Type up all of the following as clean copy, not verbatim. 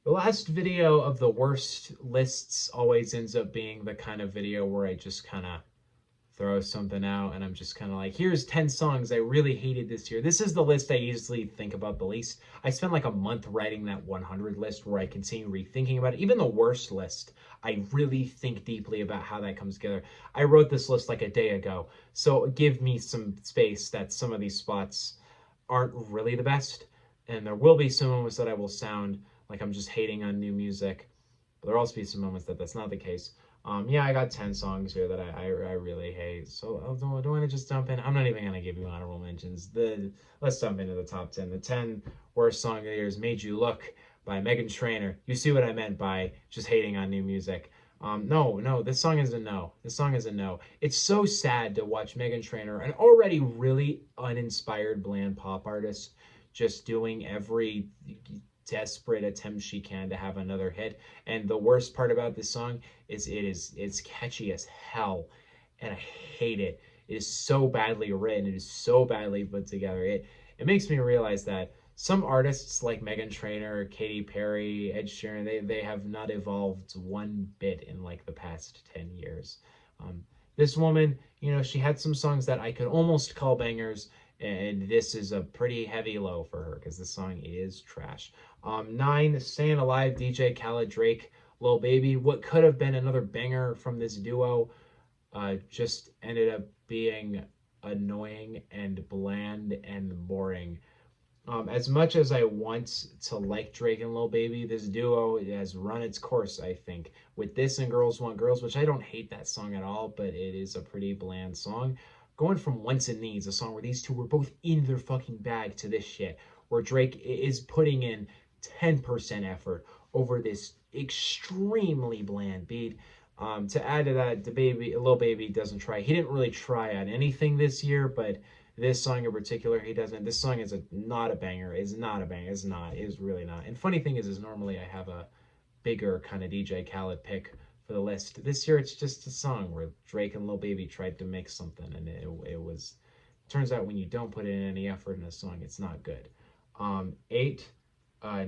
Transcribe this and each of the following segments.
The last video of the worst lists always ends up being the kind of video where I just kind of throw something out and I'm just kind of like, here's 10 songs I really hated this year. This is the list I usually think about the least. I spent like a month writing that 100 list where I continue rethinking about it. Even the worst list, I really think deeply about how that comes together. I wrote this list like a day ago, so give me some space that some of these spots aren't really the best. And there will be some moments that I will sound like I'm just hating on new music. But there'll also be some moments that that's not the case. Yeah, I got 10 songs here that I really hate. So do I want to just jump in? I'm not even gonna give you honorable mentions. Let's jump into the top 10. The 10 worst song of the year is "Made You Look" by Meghan Trainor. You see what I meant by just hating on new music. No, this song is a no. This song is a no. It's so sad to watch Meghan Trainor, an already really uninspired bland pop artist, just doing every desperate attempt she can to have another hit. And the worst part about this song is it's catchy as hell, and I hate it. It is so badly written. It is so badly put together. It makes me realize that some artists like Meghan Trainor, Katy Perry, Ed Sheeran, they have not evolved one bit in like the past 10 years. Um, this woman, she had some songs that I could almost call bangers, and this is a pretty heavy low for her because this song is trash. 9, Staying Alive, DJ Khaled, Drake, Lil Baby. What could have been another banger from this duo just ended up being annoying and bland and boring. As much as I want to like Drake and Lil Baby, this duo has run its course, I think, with this and Girls Want Girls, which I don't hate that song at all, but it is a pretty bland song. Going from Wants and Needs, a song where these two were both in their fucking bag, to this shit, where Drake is putting in 10% effort over this extremely bland beat. To add to that, DaBaby, Lil Baby doesn't try. He didn't really try on anything this year, but this song in particular, he doesn't. This song is not a banger. It's not a banger. It's not. It's really not. And funny thing is normally I have a bigger kind of DJ Khaled pick for the list. This year it's just a song where Drake and Lil Baby tried to make something, and it was. Turns out when you don't put in any effort in a song, it's not good. 8,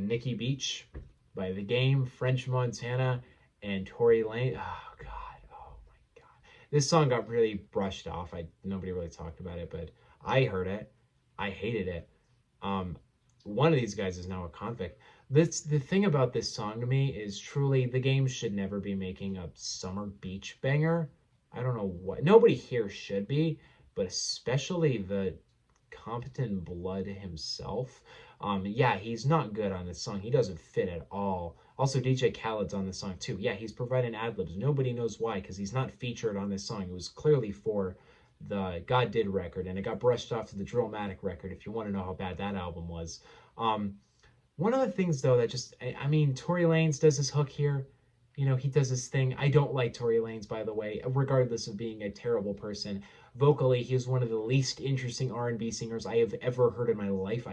Nikki Beach by The Game, French Montana, and Tory Lane. Oh God. Oh my God. This song got really brushed off. Nobody really talked about it, but I heard it. I hated it. Um, One of these guys is now a convict. The thing about this song to me is truly The Game should never be making a summer beach banger. I don't know what. Nobody here should be, but especially the competent blood himself. Yeah, he's not good on this song. He doesn't fit at all. Also, DJ Khaled's on this song too. Yeah, he's providing ad libs. Nobody knows why, because he's not featured on this song. It was clearly for the God Did record, and it got brushed off to the Drillmatic record, if you want to know how bad that album was. Um, One of the things, though, that just, I mean, Tory Lanez does his hook here. He does his thing. I don't like Tory Lanez, by the way, regardless of being a terrible person. Vocally, he is one of the least interesting R&B singers I have ever heard in my life.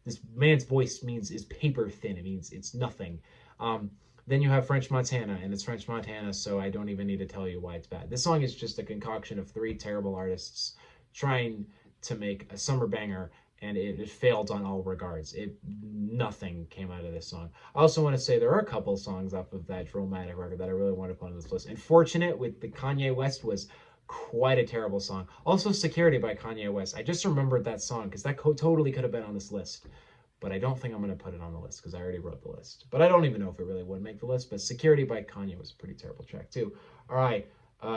This man's voice is paper thin. It means it's nothing. Then you have French Montana, and it's French Montana, so I don't even need to tell you why it's bad. This song is just a concoction of 3 terrible artists trying to make a summer banger, and it failed on all regards. Nothing came out of this song. I also want to say there are a couple songs off of that Drillmatic record that I really want to put on this list. Unfortunate with the Kanye West was quite a terrible song. Also, Security by Kanye West. I just remembered that song because that totally could have been on this list. But I don't think I'm going to put it on the list because I already wrote the list. But I don't even know if it really would make the list. But Security by Kanye was a pretty terrible track too. All right,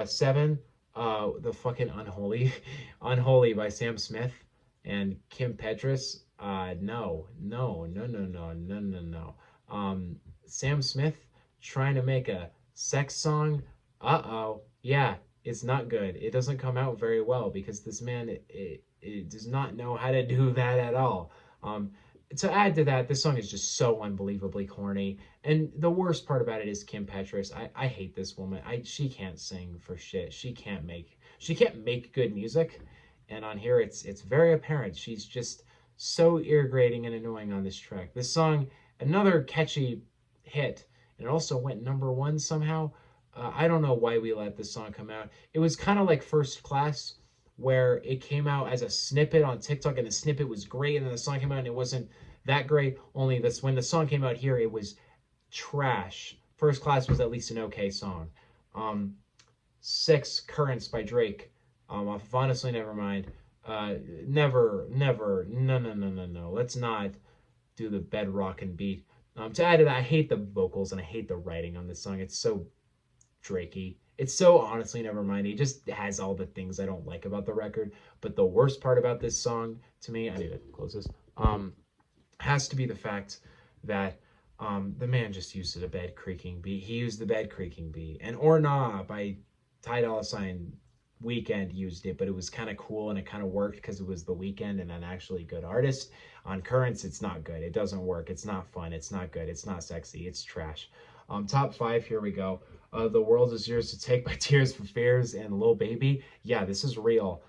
7, the fucking Unholy by Sam Smith and Kim Petras. No. Sam Smith trying to make a sex song. Yeah, it's not good. It doesn't come out very well because this man it does not know how to do that at all. To add to that, this song is just so unbelievably corny. And the worst part about it is Kim Petras. I hate this woman. She can't sing for shit. She can't make good music. And on here it's very apparent. She's just so irritating and annoying on this track. This song, another catchy hit, and it also went #1 somehow. I don't know why we let this song come out. It was kind of like First Class, where it came out as a snippet on TikTok, and the snippet was great, and then the song came out and it wasn't that great. Only this when the song came out here, it was trash. First Class was at least an okay song. 6 Currents by Drake, off of Honestly Nevermind. No. Let's not do the bedrock and beat. To add to that, I hate the vocals and I hate the writing on this song. It's so Drakey. It's so Honestly Nevermind. He just has all the things I don't like about the record. But the worst part about this song, to me, I need to close this, has to be the fact that the man just used a bed creaking beat. He used the bed creaking beat. And Or Nah by Ty Dolla $ign Weekend used it, but it was kind of cool and it kind of worked because it was The Weeknd and an actually good artist. On Currents, it's not good. It doesn't work. It's not fun. It's not good. It's not sexy. It's trash. Top 5, here we go. The World Is Yours to Take by Tears for Fears and Lil Baby. Yeah, this is real.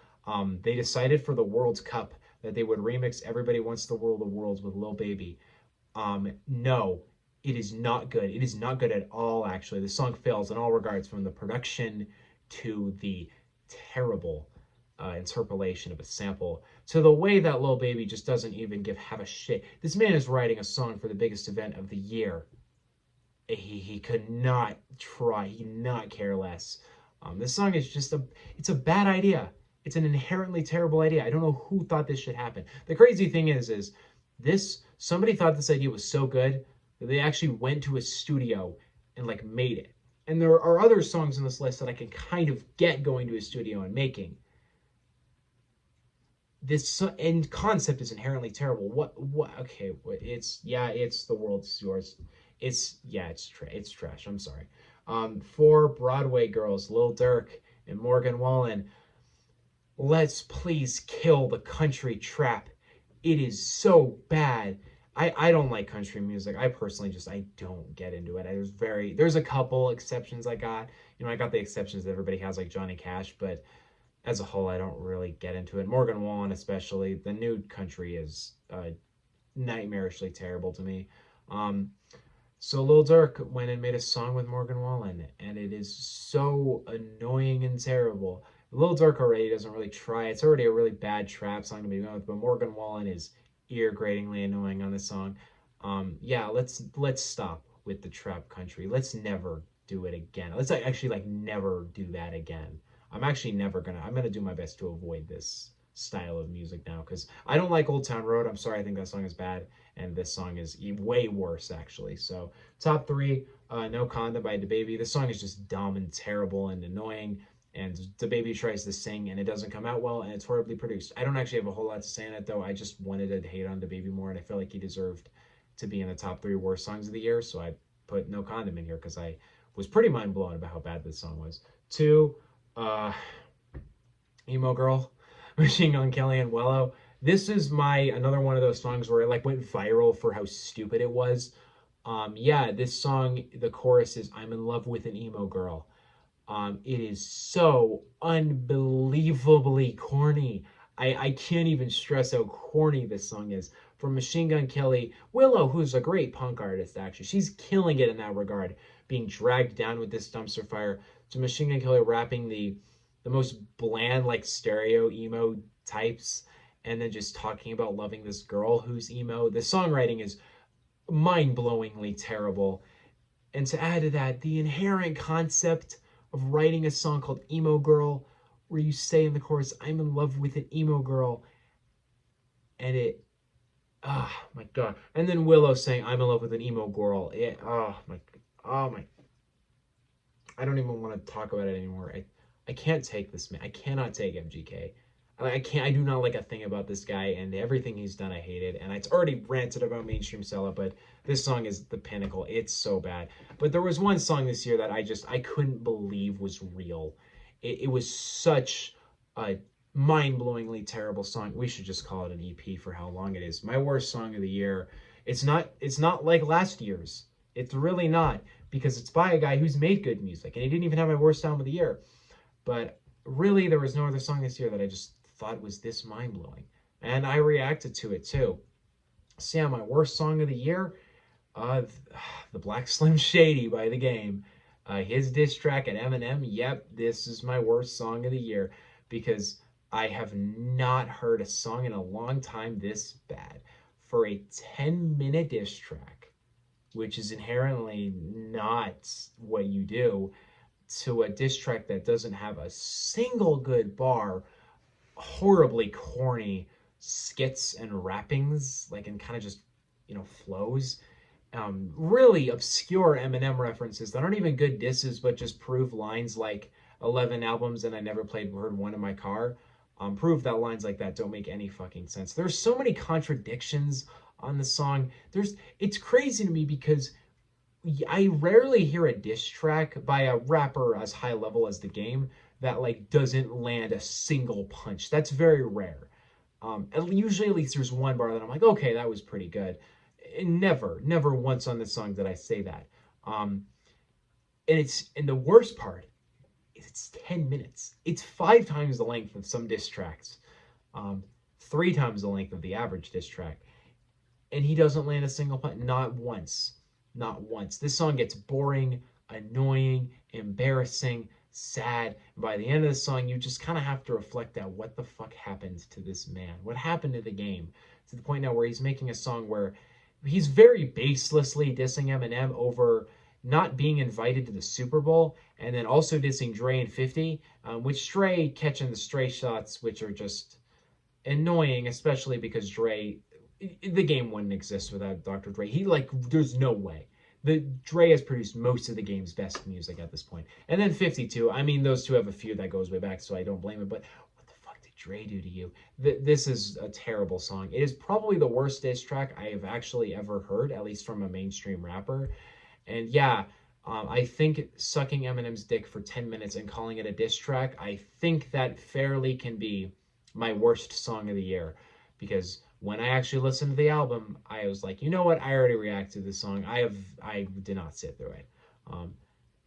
They decided for the World Cup that they would remix Everybody Wants the World of Worlds with Lil Baby. No, it is not good. It is not good at all, actually. The song fails in all regards, from the production to the terrible interpolation of a sample to the way that Lil Baby just doesn't even have a shit. This man is writing a song for the biggest event of the year. He could not try. He could not care less. This song is just it's a bad idea. It's an inherently terrible idea. I don't know who thought this should happen. The crazy thing is somebody thought this idea was so good that they actually went to a studio and like made it. And there are other songs in this list that I can kind of get going to a studio and making. This end concept is inherently terrible. What? Okay, it's The World Is Yours. It's trash. I'm sorry. 4 Broadway girls, Lil Durk and Morgan Wallen. Let's please kill the country trap. It is so bad. I don't like country music. I personally I don't get into it. There's a couple exceptions I got. I got the exceptions that everybody has, like Johnny Cash, but as a whole, I don't really get into it. Morgan Wallen, especially, the new country is nightmarishly terrible to me. So Lil Durk went and made a song with Morgan Wallen, and it is so annoying and terrible. Lil Durk already doesn't really try. It's already a really bad trap song to begin with, but Morgan Wallen is ear-gratingly annoying on this song. Let's stop with the trap country. Let's never do it again. Let's actually never do that again. I'm gonna do my best to avoid this style of music now, because I don't like Old Town Road. I'm sorry, I think that song is bad, and this song is way worse, actually. So top 3, No Condom by DaBaby. This song is just dumb and terrible and annoying, and DaBaby tries to sing and it doesn't come out well, and it's horribly produced. I don't actually have a whole lot to say on it, though. I just wanted to hate on DaBaby more, and I feel like he deserved to be in the top 3 worst songs of the year, so I put No Condom in here because I was pretty mind blown about how bad this song was. 2, Emo Girl, Machine Gun Kelly and Wello. This is another one of those songs where it went viral for how stupid it was. This song, the chorus is "I'm in love with an emo girl." It is so unbelievably corny. I can't even stress how corny this song is. From Machine Gun Kelly, Willow, who's a great punk artist, actually, she's killing it in that regard, being dragged down with this dumpster fire, to Machine Gun Kelly rapping the most bland, stereo emo types, and then just talking about loving this girl who's emo. The songwriting is mind-blowingly terrible. And to add to that, the inherent concept of writing a song called Emo Girl, where you say in the chorus, "I'm in love with an emo girl," and my God. And then Willow saying, "I'm in love with an emo girl." My, I don't even want to talk about it anymore. I can't take this man. I cannot take MGK. I do not like a thing about this guy, and everything he's done I hated. And it's already ranted about Mainstream Sellout, but this song is the pinnacle. It's so bad. But there was one song this year that I couldn't believe was real. It was such a mind-blowingly terrible song. We should just call it an EP for how long it is. My worst song of the year. It's not like last year's. It's really not, because it's by a guy who's made good music, and he didn't even have my worst album of the year. But really, there was no other song this year that I just thought was this mind-blowing. And I reacted to it, too. So yeah, my worst song of the year, the Black Slim Shady by The Game. His diss track at Eminem, yep, this is my worst song of the year, because I have not heard a song in a long time this bad. For a 10-minute diss track which is inherently not what you do, to a diss track that doesn't have a single good bar, horribly corny skits and rappings, like, and kind of just, flows. Really obscure Eminem references that aren't even good disses, but just prove lines like 11 albums and I never heard one in my car. Prove that lines like that don't make any fucking sense. There's so many contradictions on the song. It's crazy to me because I rarely hear a diss track by a rapper as high level as the game that like doesn't land a single punch. That's very rare. Usually at least there's one bar that I'm like, okay, that was pretty good. And never once on this song did I say that. Um, and the worst part is it's 10 minutes. It's 5 times the length of some diss tracks, um, 3 times the length of the average diss track, and he doesn't land a single punch, not once, not once. This song gets boring, annoying, embarrassing, sad. And by the end of the song, you just kind of have to reflect out what the fuck happened to this man. What happened to the game? To the point now where he's making a song where he's very baselessly dissing Eminem over not being invited to the Super Bowl, and then also dissing Dre and 50, which Dre catching the stray shots, which are just annoying, especially because the game wouldn't exist without Dr. Dre. There's no way. Dre has produced most of the game's best music at this point. And then 52, I mean, those two have a feud that goes way back, so I don't blame him, but what the fuck did Dre do to you? This is a terrible song. It is probably the worst diss track I have actually ever heard, at least from a mainstream rapper. And yeah, I think sucking Eminem's dick for 10 minutes and calling it a diss track, I think that fairly can be my worst song of the year. Because when I actually listened to the album, I was like, you know what? I already reacted to this song. I did not sit through it. Um,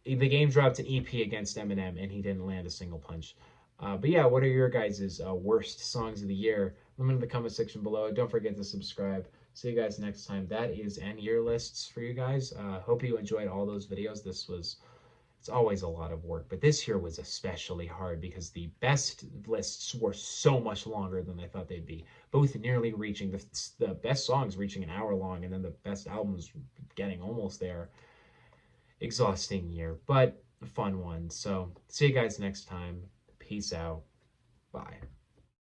the game dropped an EP against Eminem, and he didn't land a single punch. But yeah, what are your guys' worst songs of the year? Let me know in the comment section below. Don't forget to subscribe. See you guys next time. That is end year lists for you guys. Hope you enjoyed all those videos. It's always a lot of work, but this year was especially hard because the best lists were so much longer than I thought they'd be. Both nearly reaching the best songs reaching an hour long, and then the best albums getting almost there. Exhausting year, but a fun one. So see you guys next time. Peace out. Bye.